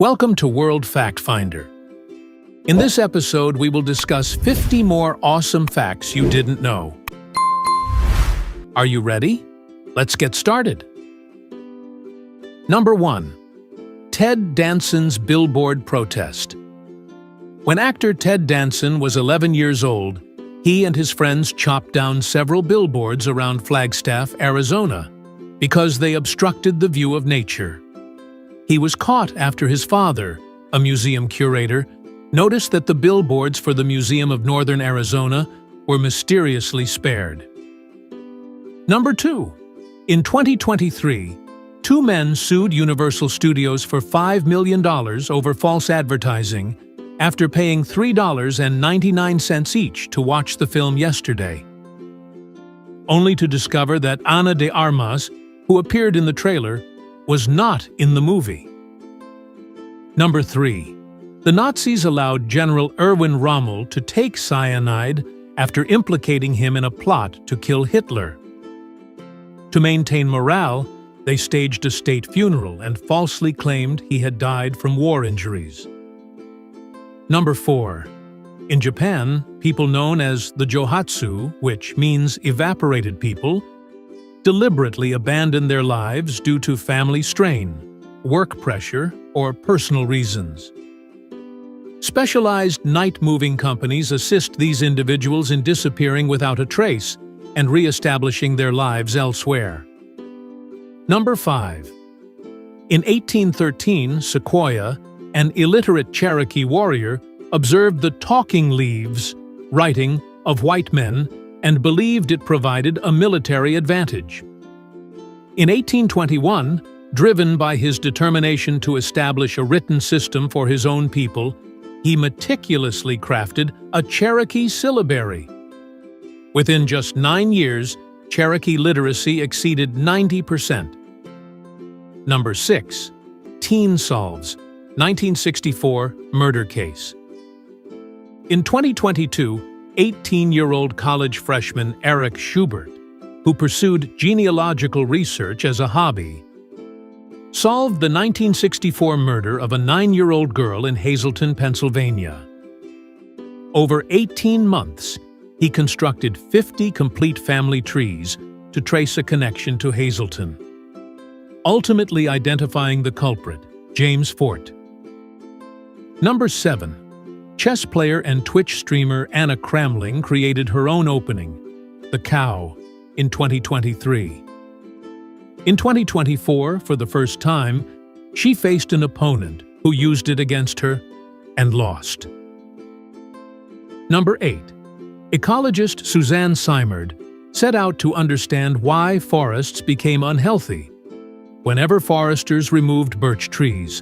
Welcome to World Fact Finder. In this episode, we will discuss 50 more awesome facts you didn't know. Are you ready? Let's get started. Number 1. Ted Danson's Billboard Protest. When actor Ted Danson was 11 years old, he and his friends chopped down several billboards around Flagstaff, Arizona, because they obstructed the view of nature. He was caught after his father, a museum curator, noticed that the billboards for the Museum of Northern Arizona were mysteriously spared. Number 2. In 2023, two men sued Universal Studios for $5 million over false advertising after paying $3.99 each to watch the film yesterday, only to discover that Ana de Armas, who appeared in the trailer, was not in the movie. Number 3. The Nazis allowed General Erwin Rommel to take cyanide after implicating him in a plot to kill Hitler. To maintain morale, they staged a state funeral and falsely claimed he had died from war injuries. Number 4. In Japan, people known as the Johatsu, which means evaporated people, deliberately abandon their lives due to family strain, work pressure, or personal reasons. Specialized night-moving companies assist these individuals in disappearing without a trace and re-establishing their lives elsewhere. Number 5. In 1813, Sequoyah, an illiterate Cherokee warrior, observed the talking leaves writing of white men and believed it provided a military advantage. In 1821, driven by his determination to establish a written system for his own people, he meticulously crafted a Cherokee syllabary. Within just 9 years, Cherokee literacy exceeded 90%. Number 6. Teen solves 1964 murder case. In 2022, 18-year-old college freshman Eric Schubert, who pursued genealogical research as a hobby, solved the 1964 murder of a 9-year-old girl in Hazleton, Pennsylvania. Over 18 months, he constructed 50 complete family trees to trace a connection to Hazleton, ultimately identifying the culprit, James Fort. Number 7. Chess player and Twitch streamer Anna Kramling created her own opening, The Cow, in 2023. In 2024, for the first time, she faced an opponent who used it against her and lost. Number 8. Ecologist Suzanne Simard set out to understand why forests became unhealthy whenever foresters removed birch trees,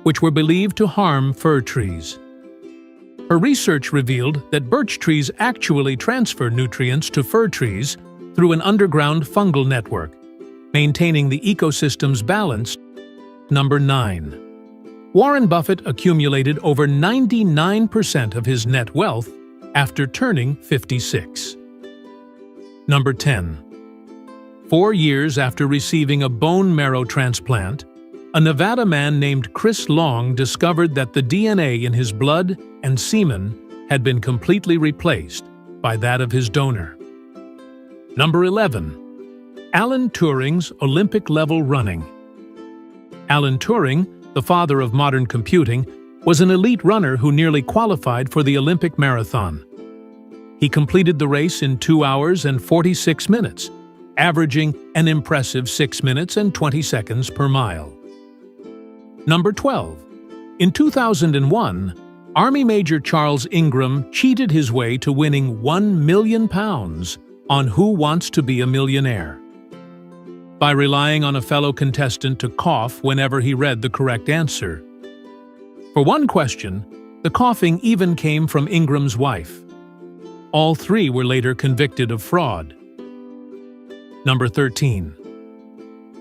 which were believed to harm fir trees. Her research revealed that birch trees actually transfer nutrients to fir trees through an underground fungal network, maintaining the ecosystem's balance. Number 9. Warren Buffett accumulated over 99% of his net wealth after turning 56. Number 10. 4 years after receiving a bone marrow transplant, a Nevada man named Chris Long discovered that the DNA in his blood and semen had been completely replaced by that of his donor. Number 11. Alan Turing's Olympic-level running. Alan Turing, the father of modern computing, was an elite runner who nearly qualified for the Olympic marathon. He completed the race in 2 hours and 46 minutes, averaging an impressive 6 minutes and 20 seconds per mile. Number 12. In 2001, Army Major Charles Ingram cheated his way to winning £1 million on Who Wants to Be a Millionaire by relying on a fellow contestant to cough whenever he read the correct answer. For one question, the coughing even came from Ingram's wife. All three were later convicted of fraud. Number 13.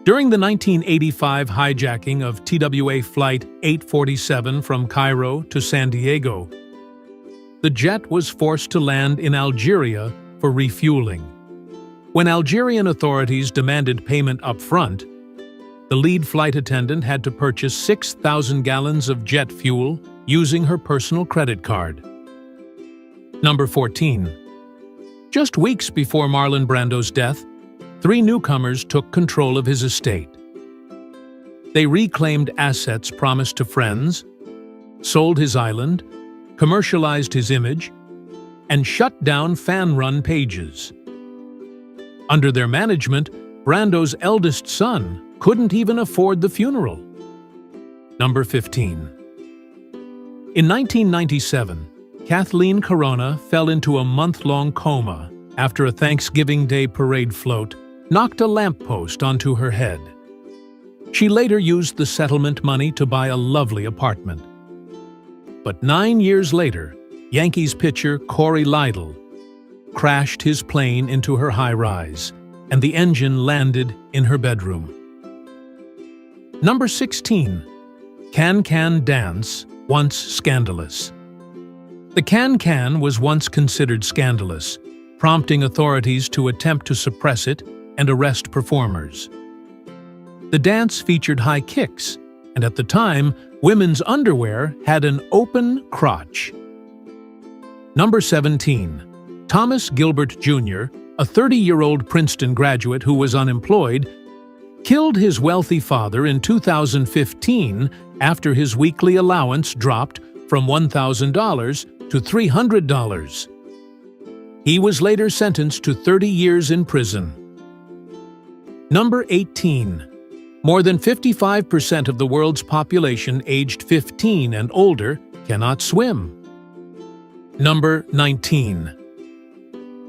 During the 1985 hijacking of TWA Flight 847 from Cairo to San Diego, the jet was forced to land in Algeria for refueling. When Algerian authorities demanded payment up front, the lead flight attendant had to purchase 6,000 gallons of jet fuel using her personal credit card. Number 14. Just weeks before Marlon Brando's death, 3 newcomers took control of his estate. They reclaimed assets promised to friends, sold his island, commercialized his image, and shut down fan-run pages. Under their management, Brando's eldest son couldn't even afford the funeral. Number 15. In 1997, Kathleen Corona fell into a month-long coma after a Thanksgiving Day parade float knocked a lamppost onto her head. She later used the settlement money to buy a lovely apartment. But 9 years later, Yankees pitcher Corey Lidle crashed his plane into her high-rise, and the engine landed in her bedroom. Number 16. Can-Can Dance, once scandalous. The can-can was once considered scandalous, prompting authorities to attempt to suppress it and arrest performers. The dance featured high kicks, and at the time, women's underwear had an open crotch. Number 17. Thomas Gilbert Jr., a 30-year-old Princeton graduate who was unemployed, killed his wealthy father in 2015 after his weekly allowance dropped from $1,000 to $300. He was later sentenced to 30 years in prison. Number 18. More than 55% of the world's population aged 15 and older cannot swim. Number 19.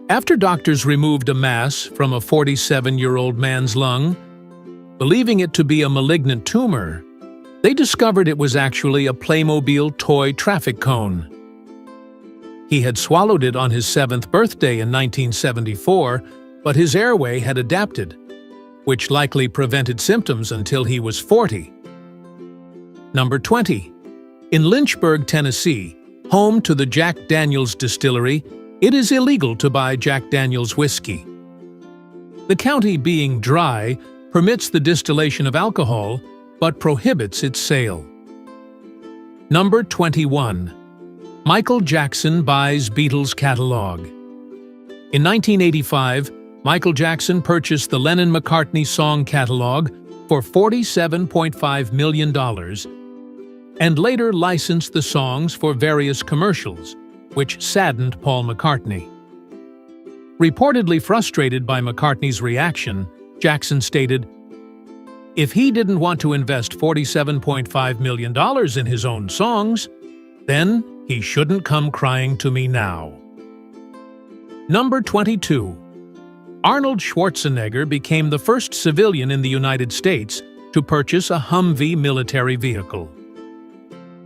After doctors removed a mass from a 47-year-old man's lung, believing it to be a malignant tumor, they discovered it was actually a Playmobil toy traffic cone. He had swallowed it on his 7th birthday in 1974, but his airway had adapted, which likely prevented symptoms until he was 40. Number 20. In Lynchburg, Tennessee, home to the Jack Daniel's distillery, it is illegal to buy Jack Daniel's whiskey. The county, being dry, permits the distillation of alcohol, but prohibits its sale. Number 21. Michael Jackson buys Beatles catalog. In 1985, Michael Jackson purchased the Lennon-McCartney song catalog for $47.5 million and later licensed the songs for various commercials, which saddened Paul McCartney. Reportedly frustrated by McCartney's reaction, Jackson stated, "If he didn't want to invest $47.5 million in his own songs, then he shouldn't come crying to me now." Number 22. Arnold Schwarzenegger became the first civilian in the United States to purchase a Humvee military vehicle.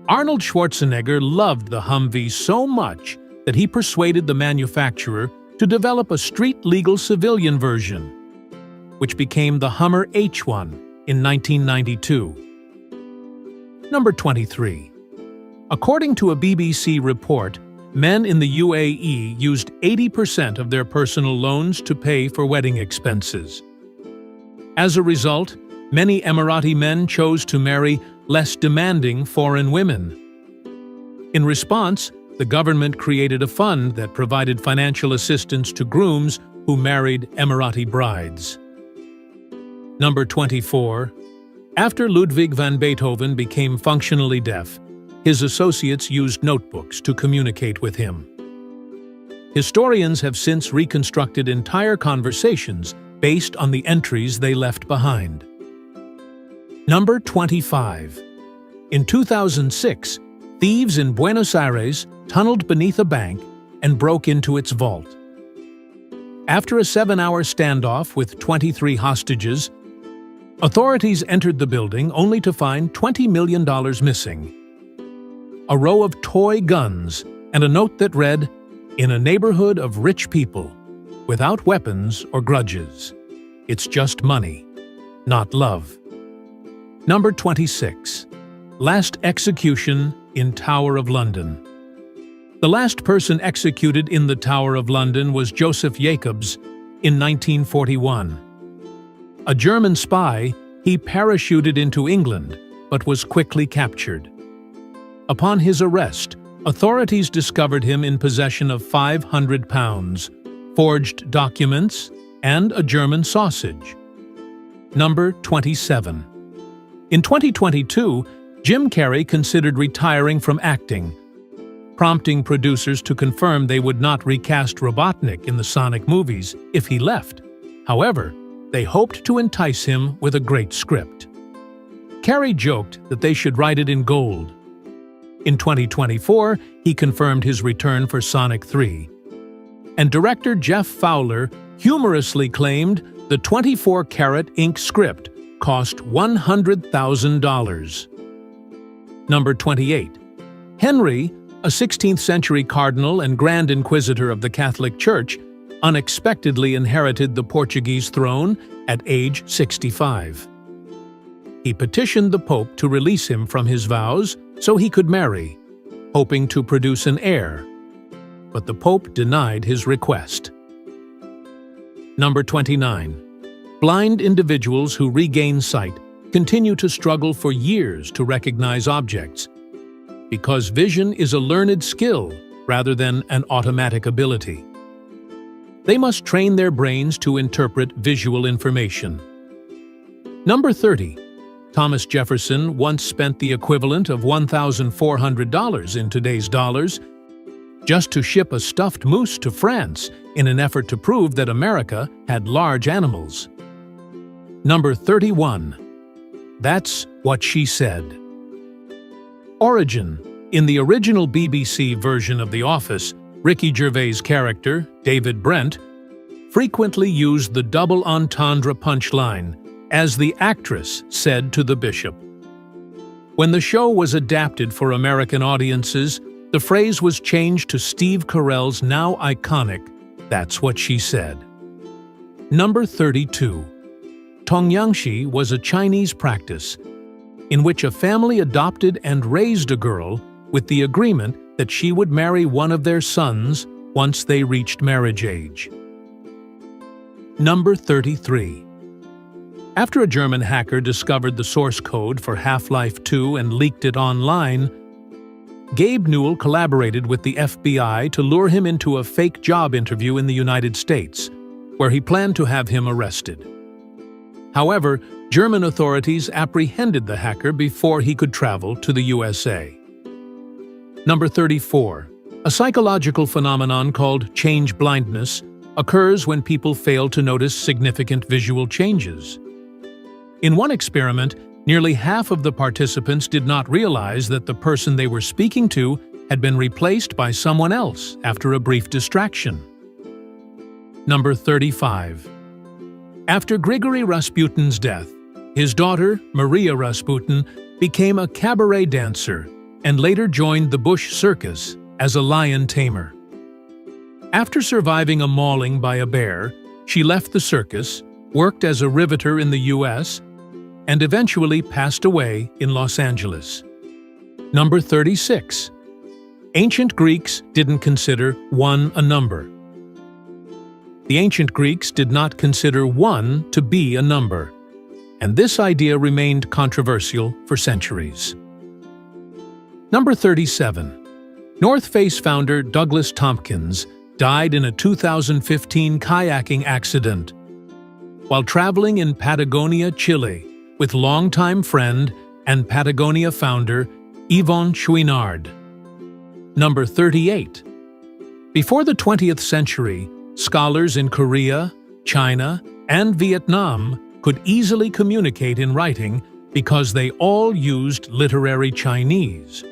Arnold Schwarzenegger loved the Humvee so much that he persuaded the manufacturer to develop a street-legal civilian version, which became the Hummer H1 in 1992. Number 23. According to a BBC report, men in the UAE used 80% of their personal loans to pay for wedding expenses. As a result, many Emirati men chose to marry less demanding foreign women. In response, the government created a fund that provided financial assistance to grooms who married Emirati brides. Number 24. After Ludwig van Beethoven became functionally deaf, his associates used notebooks to communicate with him. Historians have since reconstructed entire conversations based on the entries they left behind. Number 25. In 2006, thieves in Buenos Aires tunneled beneath a bank and broke into its vault. After a 7-hour standoff with 23 hostages, authorities entered the building only to find $20 million missing. A row of toy guns, and a note that read, "In a neighborhood of rich people, without weapons or grudges. It's just money, not love." Number 26. Last execution in Tower of London. The last person executed in the Tower of London was Joseph Jacobs in 1941. A German spy, he parachuted into England but was quickly captured. Upon his arrest, authorities discovered him in possession of £500, forged documents, and a German sausage. Number 27. In 2022, Jim Carrey considered retiring from acting, prompting producers to confirm they would not recast Robotnik in the Sonic movies if he left. However, they hoped to entice him with a great script. Carrey joked that they should write it in gold. In 2024, he confirmed his return for Sonic 3. And director Jeff Fowler humorously claimed the 24-karat ink script cost $100,000. Number 28. Henry, a 16th-century cardinal and Grand Inquisitor of the Catholic Church, unexpectedly inherited the Portuguese throne at age 65. He petitioned the Pope to release him from his vows so he could marry, hoping to produce an heir. But the Pope denied his request. Number 29. Blind individuals who regain sight continue to struggle for years to recognize objects, because vision is a learned skill rather than an automatic ability. They must train their brains to interpret visual information. Number 30. Thomas Jefferson once spent the equivalent of $1,400 in today's dollars just to ship a stuffed moose to France in an effort to prove that America had large animals. Number 31. That's What She Said. Origin. In the original BBC version of The Office, Ricky Gervais' character, David Brent, frequently used the double entendre punchline, as the actress said to the bishop. When the show was adapted for American audiences, the phrase was changed to Steve Carell's now iconic, "That's what she said." Number 32. Tongyangshi was a Chinese practice in which a family adopted and raised a girl with the agreement that she would marry one of their sons once they reached marriage age. Number 33. After a German hacker discovered the source code for Half-Life 2 and leaked it online, Gabe Newell collaborated with the FBI to lure him into a fake job interview in the United States, where he planned to have him arrested. However, German authorities apprehended the hacker before he could travel to the USA. Number 34. A psychological phenomenon called change blindness occurs when people fail to notice significant visual changes. In one experiment, nearly half of the participants did not realize that the person they were speaking to had been replaced by someone else after a brief distraction. Number 35. After Grigory Rasputin's death, his daughter, Maria Rasputin, became a cabaret dancer and later joined the Bush Circus as a lion tamer. After surviving a mauling by a bear, she left the circus, worked as a riveter in the U.S., and eventually passed away in Los Angeles. Number 36. Ancient Greeks didn't consider 1 a number. The ancient Greeks did not consider 1 to be a number, and this idea remained controversial for centuries. Number 37. North Face founder Douglas Tompkins died in a 2015 kayaking accident while traveling in Patagonia, Chile, with longtime friend and Patagonia founder Yvon Chouinard. Number 38. Before the 20th century, scholars in Korea, China, and Vietnam could easily communicate in writing because they all used literary Chinese.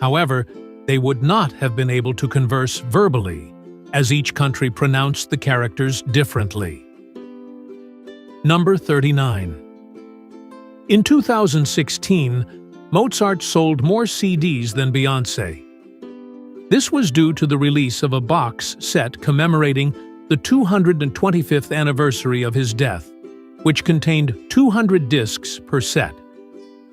However, they would not have been able to converse verbally, as each country pronounced the characters differently. Number 39. In 2016, Mozart sold more CDs than Beyoncé. This was due to the release of a box set commemorating the 225th anniversary of his death, which contained 200 discs per set.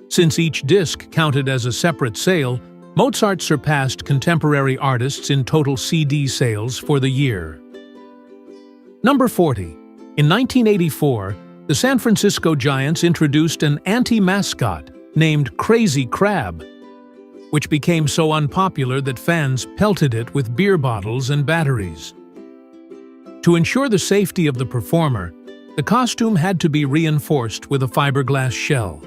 Since each disc counted as a separate sale, Mozart surpassed contemporary artists in total CD sales for the year. Number 40. In 1984, the San Francisco Giants introduced an anti-mascot named Crazy Crab, which became so unpopular that fans pelted it with beer bottles and batteries. To ensure the safety of the performer, the costume had to be reinforced with a fiberglass shell.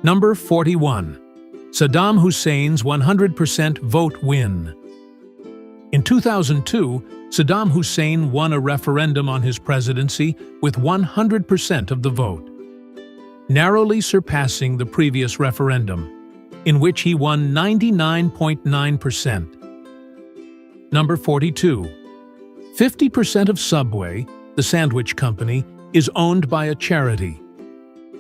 Number 41. Saddam Hussein's 100% vote win. In 2002, Saddam Hussein won a referendum on his presidency with 100% of the vote, narrowly surpassing the previous referendum, in which he won 99.9%. Number 42. 50% of Subway, the sandwich company, is owned by a charity.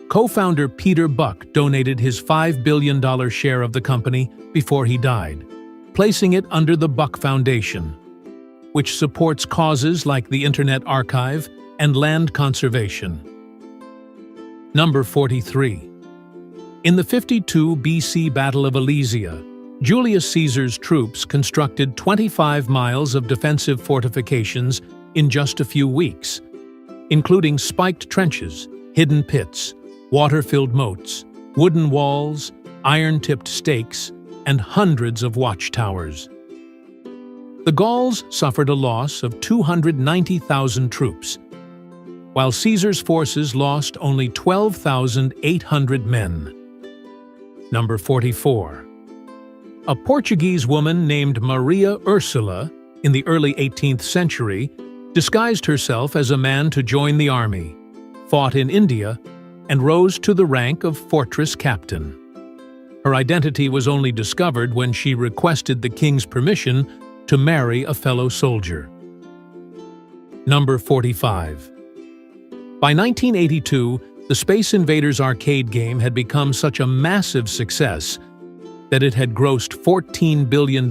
Co-founder Peter Buck donated his $5 billion share of the company before he died, placing it under the Buck Foundation, which supports causes like the Internet Archive and land conservation. Number 43. In the 52 BC Battle of Alesia, Julius Caesar's troops constructed 25 miles of defensive fortifications in just a few weeks, including spiked trenches, hidden pits, water-filled moats, wooden walls, iron-tipped stakes, and hundreds of watchtowers. The Gauls suffered a loss of 290,000 troops, while Caesar's forces lost only 12,800 men. Number 44. A Portuguese woman named Maria Ursula, in the early 18th century, disguised herself as a man to join the army, fought in India, and rose to the rank of fortress captain. Her identity was only discovered when she requested the king's permission to marry a fellow soldier. Number 45. By 1982, the Space Invaders arcade game had become such a massive success that it had grossed $14 billion,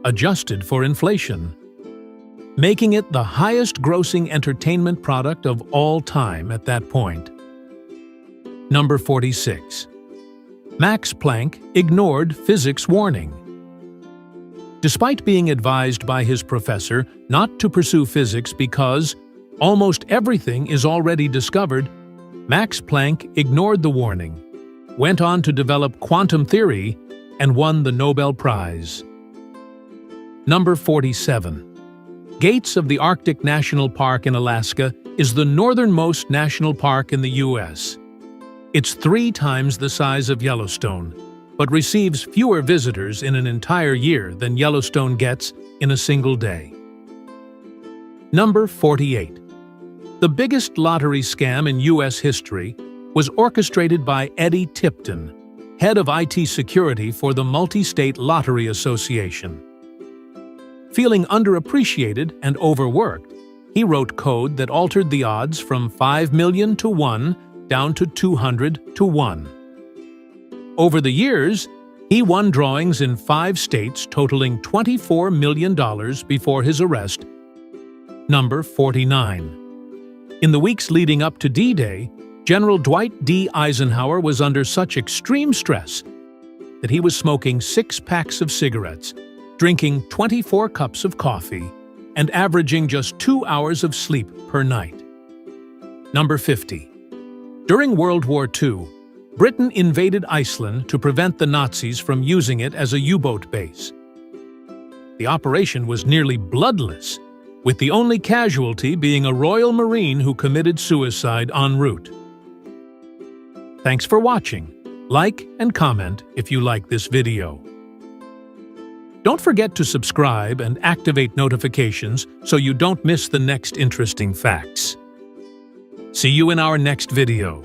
adjusted for inflation, making it the highest-grossing entertainment product of all time at that point. Number 46. Max Planck ignored physics warning. Despite being advised by his professor not to pursue physics because almost everything is already discovered, Max Planck ignored the warning, went on to develop quantum theory, and won the Nobel Prize. Number 47. Gates of the Arctic National Park in Alaska is the northernmost national park in the U.S. It's 3 times the size of Yellowstone, but receives fewer visitors in an entire year than Yellowstone gets in a single day. Number 48. The biggest lottery scam in U.S. history was orchestrated by Eddie Tipton, head of IT security for the Multi-State Lottery Association. Feeling underappreciated and overworked, he wrote code that altered the odds from 5 million to 1 down to 200 to 1. Over the years, he won drawings in 5 states totaling $24 million before his arrest. Number 49. In the weeks leading up to D-Day, General Dwight D. Eisenhower was under such extreme stress that he was smoking 6 packs of cigarettes, drinking 24 cups of coffee, and averaging just 2 hours of sleep per night. Number 50. During World War II, Britain invaded Iceland to prevent the Nazis from using it as a U-boat base. The operation was nearly bloodless, with the only casualty being a Royal Marine who committed suicide en route. Thanks for watching. Like and comment if you like this video. Don't forget to subscribe and activate notifications so you don't miss the next interesting facts. See you in our next video.